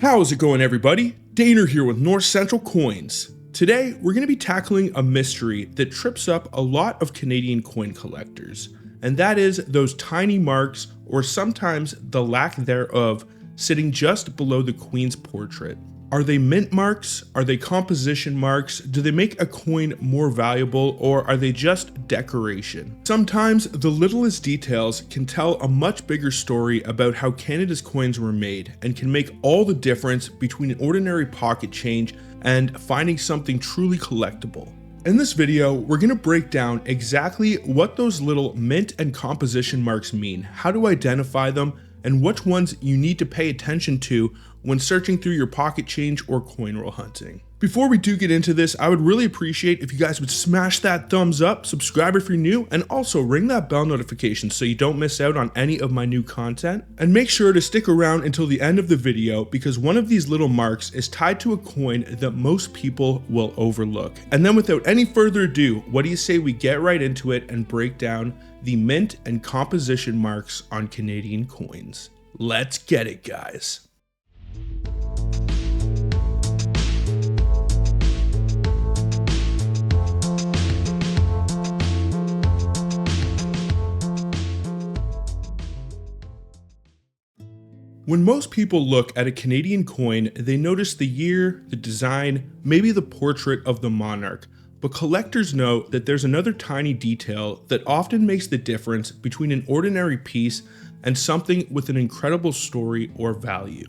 How's it going, everybody? Daner here with North Central Coins. Today, we're going to be tackling a mystery that trips up a lot of Canadian coin collectors, and that is those tiny marks, or sometimes the lack thereof, sitting just below the Queen's portrait. Are they mint marks? Are they composition marks? Do they make a coin more valuable, or are they just decoration? Sometimes the littlest details can tell a much bigger story about how Canada's coins were made and can make all the difference between an ordinary pocket change and finding something truly collectible. In this video, we're going to break down exactly what those little mint and composition marks mean, how to identify them, and which ones you need to pay attention to when searching through your pocket change or coin roll hunting. Before we do get into this, I would really appreciate if you guys would smash that thumbs up, subscribe if you're new, and also ring that bell notification so you don't miss out on any of my new content. And make sure to stick around until the end of the video because one of these little marks is tied to a coin that most people will overlook. And then without any further ado, what do you say we get right into it and break down the mint and composition marks on Canadian coins? Let's get it, guys. When most people look at a Canadian coin, they notice the year, the design, maybe the portrait of the monarch. But collectors know that there's another tiny detail that often makes the difference between an ordinary piece and something with an incredible story or value.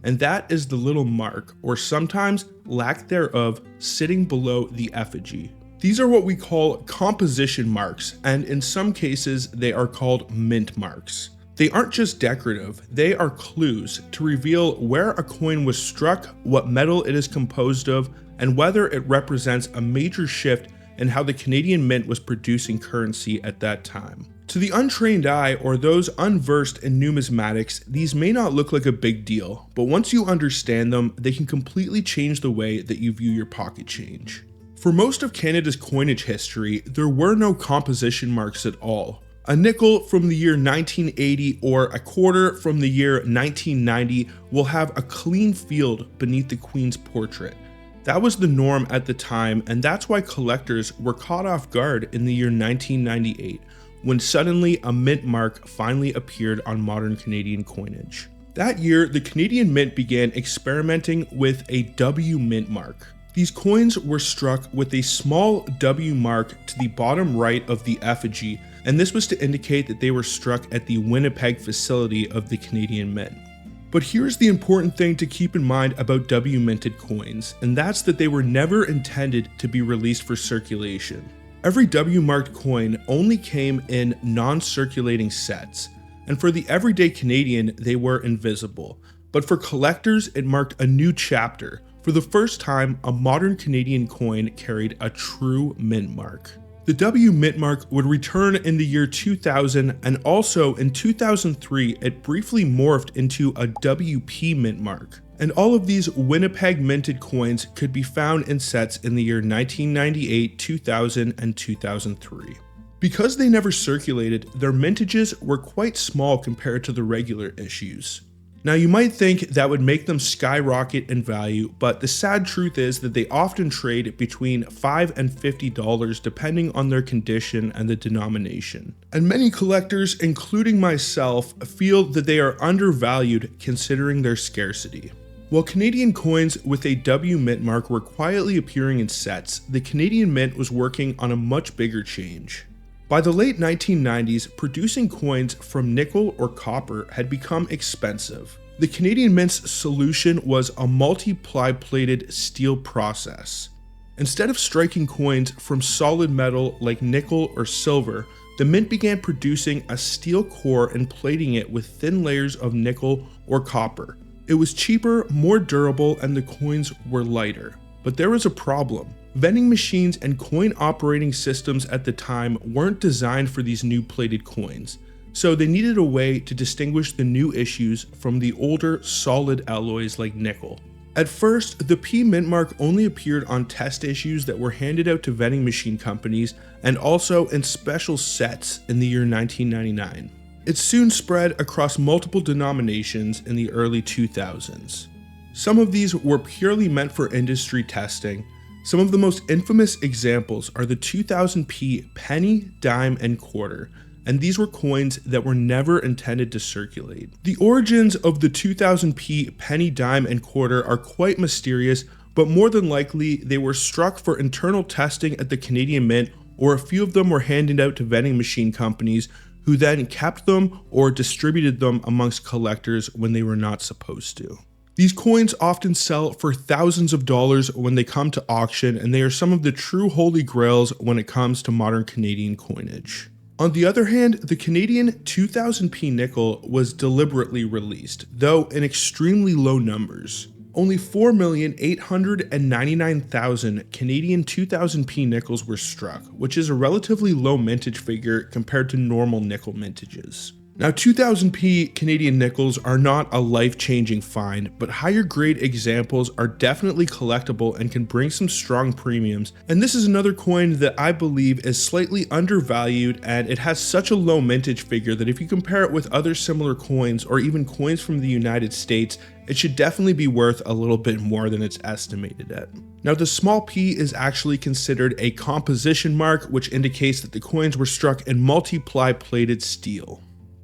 And that is the little mark, or sometimes lack thereof, sitting below the effigy. These are what we call composition marks, and in some cases they are called mint marks. They aren't just decorative, they are clues to reveal where a coin was struck, what metal it is composed of, and whether it represents a major shift in how the Canadian Mint was producing currency at that time. To the untrained eye or those unversed in numismatics, these may not look like a big deal, but once you understand them, they can completely change the way that you view your pocket change. For most of Canada's coinage history, there were no composition marks at all. A nickel from the year 1980 or a quarter from the year 1990 will have a clean field beneath the Queen's portrait. That was the norm at the time, and that's why collectors were caught off guard in the year 1998, when suddenly a mint mark finally appeared on modern Canadian coinage. That year, the Canadian Mint began experimenting with a W mint mark. These coins were struck with a small W mark to the bottom right of the effigy, and this was to indicate that they were struck at the Winnipeg facility of the Canadian Mint. But here's the important thing to keep in mind about W minted coins, and that's that they were never intended to be released for circulation. Every W marked coin only came in non-circulating sets, and for the everyday Canadian, they were invisible. But for collectors, it marked a new chapter. For the first time, a modern Canadian coin carried a true mint mark. The W mint mark would return in the year 2000, and also in 2003 it briefly morphed into a WP mint mark. And all of these Winnipeg minted coins could be found in sets in the year 1998, 2000, and 2003. Because they never circulated, their mintages were quite small compared to the regular issues. Now you might think that would make them skyrocket in value, but the sad truth is that they often trade between $5 and $50 depending on their condition and the denomination. And many collectors, including myself, feel that they are undervalued considering their scarcity. While Canadian coins with a W mint mark were quietly appearing in sets, the Canadian Mint was working on a much bigger change. By the late 1990s, producing coins from nickel or copper had become expensive. The Canadian Mint's solution was a multi-ply plated steel process. Instead of striking coins from solid metal like nickel or silver, the Mint began producing a steel core and plating it with thin layers of nickel or copper. It was cheaper, more durable, and the coins were lighter. But there was a problem. Vending machines and coin operating systems at the time weren't designed for these new plated coins, so they needed a way to distinguish the new issues from the older solid alloys like nickel. At first, the P mint mark only appeared on test issues that were handed out to vending machine companies and also in special sets in the year 1999. It soon spread across multiple denominations in the early 2000s. Some of these were purely meant for industry testing. Some of the most infamous examples are the 2000p penny, dime, and quarter, and these were coins that were never intended to circulate. The origins of the 2000p penny, dime, and quarter are quite mysterious, but more than likely they were struck for internal testing at the Canadian Mint, or a few of them were handed out to vending machine companies who then kept them or distributed them amongst collectors when they were not supposed to. These coins often sell for thousands of dollars when they come to auction, and they are some of the true holy grails when it comes to modern Canadian coinage. On the other hand, the Canadian 2000p nickel was deliberately released, though in extremely low numbers. Only 4,899,000 Canadian 2000p nickels were struck, which is a relatively low mintage figure compared to normal nickel mintages. Now, 2000p Canadian nickels are not a life-changing find, but higher grade examples are definitely collectible and can bring some strong premiums. And this is another coin that I believe is slightly undervalued, and it has such a low mintage figure that if you compare it with other similar coins or even coins from the United States, it should definitely be worth a little bit more than it's estimated at. Now, the small p is actually considered a composition mark, which indicates that the coins were struck in multiply plated steel.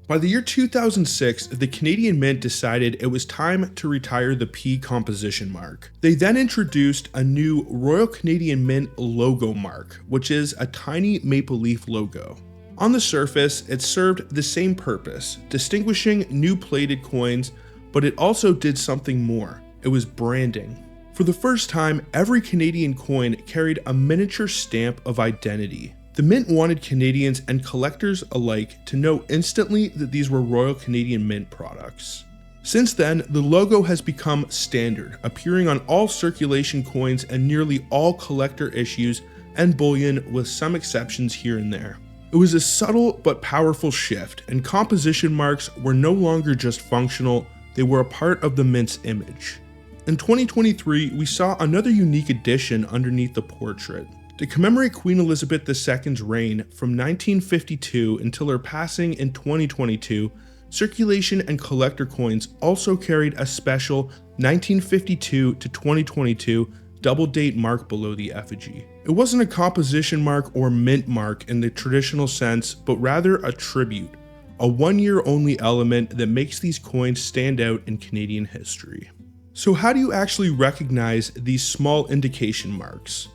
By the year 2006, the Canadian Mint decided it was time to retire the P composition mark. They then introduced a new Royal Canadian Mint logo mark, which is a tiny maple leaf logo. On the surface, it served the same purpose, distinguishing new plated coins, but it also did something more. It was branding. For the first time, every Canadian coin carried a miniature stamp of identity. The Mint wanted Canadians and collectors alike to know instantly that these were Royal Canadian Mint products. Since then, the logo has become standard, appearing on all circulation coins and nearly all collector issues and bullion, with some exceptions here and there. It was a subtle but powerful shift, and composition marks were no longer just functional, they were a part of the Mint's image. In 2023, we saw another unique addition underneath the portrait. To commemorate Queen Elizabeth II's reign from 1952 until her passing in 2022, circulation and collector coins also carried a special 1952 to 2022 double date mark below the effigy. It wasn't a composition mark or mint mark in the traditional sense, but rather a tribute, a one-year only element that makes these coins stand out in Canadian history. So how do you actually recognize these small indication marks?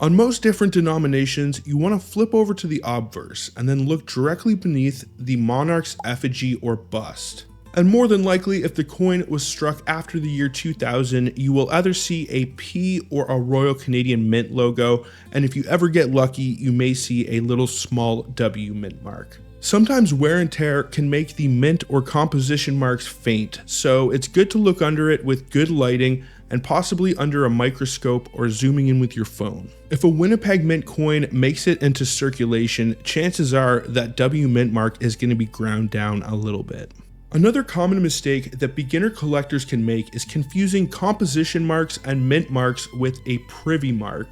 On most different denominations, you want to flip over to the obverse and then look directly beneath the monarch's effigy or bust. And more than likely, if the coin was struck after the year 2000, you will either see a P or a Royal Canadian Mint logo, and if you ever get lucky, you may see a little small W mint mark. Sometimes wear and tear can make the mint or composition marks faint, so it's good to look under it with good lighting and possibly under a microscope or zooming in with your phone. If a Winnipeg Mint coin makes it into circulation, chances are that W mint mark is going to be ground down a little bit. Another common mistake that beginner collectors can make is confusing composition marks and mint marks with a privy mark.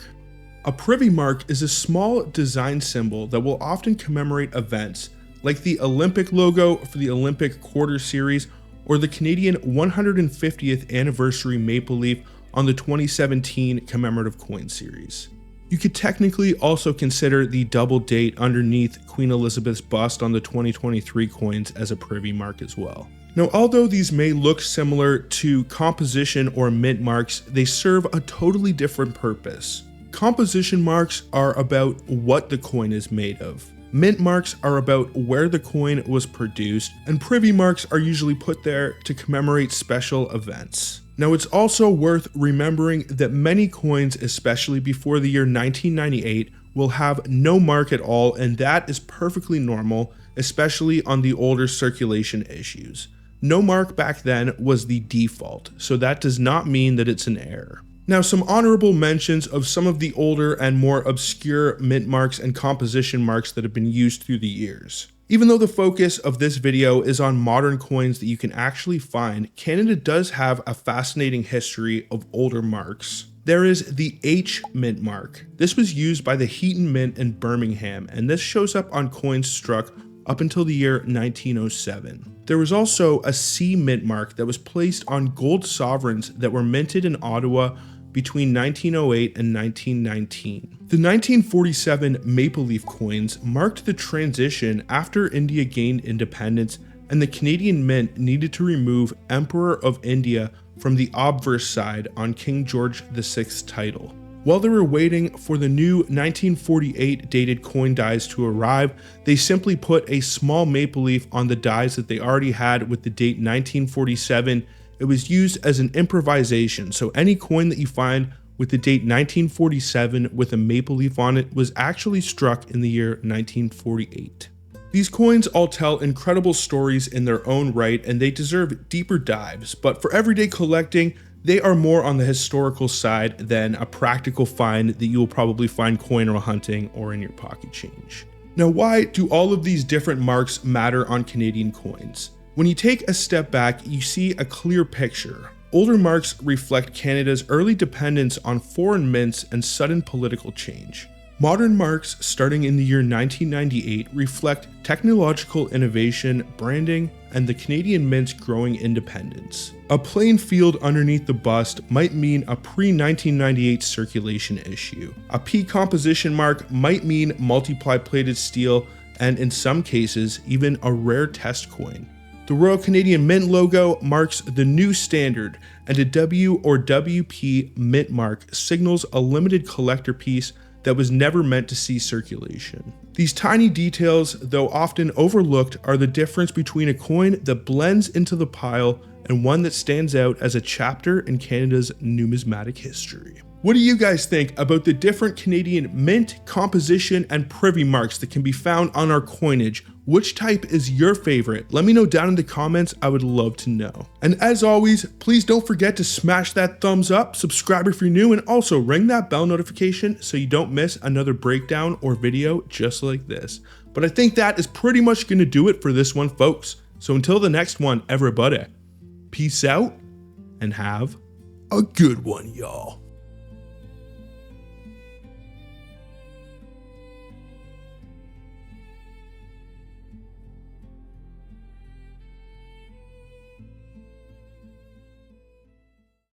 A privy mark is a small design symbol that will often commemorate events, like the Olympic logo for the Olympic Quarter Series or the Canadian 150th anniversary maple leaf on the 2017 commemorative coin series. You could technically also consider the double date underneath Queen Elizabeth's bust on the 2023 coins as a privy mark as well. Now, although these may look similar to composition or mint marks, they serve a totally different purpose. Composition marks are about what the coin is made of. Mint marks are about where the coin was produced, and privy marks are usually put there to commemorate special events. Now, it's also worth remembering that many coins, especially before the year 1998, will have no mark at all, and that is perfectly normal, especially on the older circulation issues. No mark back then was the default, so that does not mean that it's an error. Now, some honorable mentions of some of the older and more obscure mint marks and composition marks that have been used through the years. Even though the focus of this video is on modern coins that you can actually find, Canada does have a fascinating history of older marks. There is the H mint mark. This was used by the Heaton Mint in Birmingham, and this shows up on coins struck up until the year 1907. There was also a C mint mark that was placed on gold sovereigns that were minted in Ottawa between 1908 and 1919. The 1947 Maple Leaf coins marked the transition after India gained independence, and the Canadian Mint needed to remove Emperor of India from the obverse side on King George VI's title. While they were waiting for the new 1948 dated coin dies to arrive, they simply put a small maple leaf on the dies that they already had with the date 1947. It was used as an improvisation, so any coin that you find with the date 1947 with a maple leaf on it was actually struck in the year 1948. These coins all tell incredible stories in their own right, and they deserve deeper dives, but for everyday collecting, they are more on the historical side than a practical find that you will probably find coin roll hunting or in your pocket change. Now, why do all of these different marks matter on Canadian coins? When you take a step back, you see a clear picture. Older marks reflect Canada's early dependence on foreign mints and sudden political change. Modern marks starting in the year 1998 reflect technological innovation, branding, and the Canadian Mint's growing independence. A plain field underneath the bust might mean a pre-1998 circulation issue. A P composition mark might mean multiply plated steel, and in some cases, even a rare test coin. The Royal Canadian Mint logo marks the new standard, and a W or WP mint mark signals a limited collector piece that was never meant to see circulation. These tiny details, though often overlooked, are the difference between a coin that blends into the pile and one that stands out as a chapter in Canada's numismatic history. What do you guys think about the different Canadian mint, composition, and privy marks that can be found on our coinage? Which type is your favorite? Let me know down in the comments, I would love to know. And as always, please don't forget to smash that thumbs up, subscribe if you're new, and also ring that bell notification so you don't miss another breakdown or video just like this. But I think that is pretty much gonna do it for this one, folks. So until the next one, everybody, peace out and have a good one, y'all.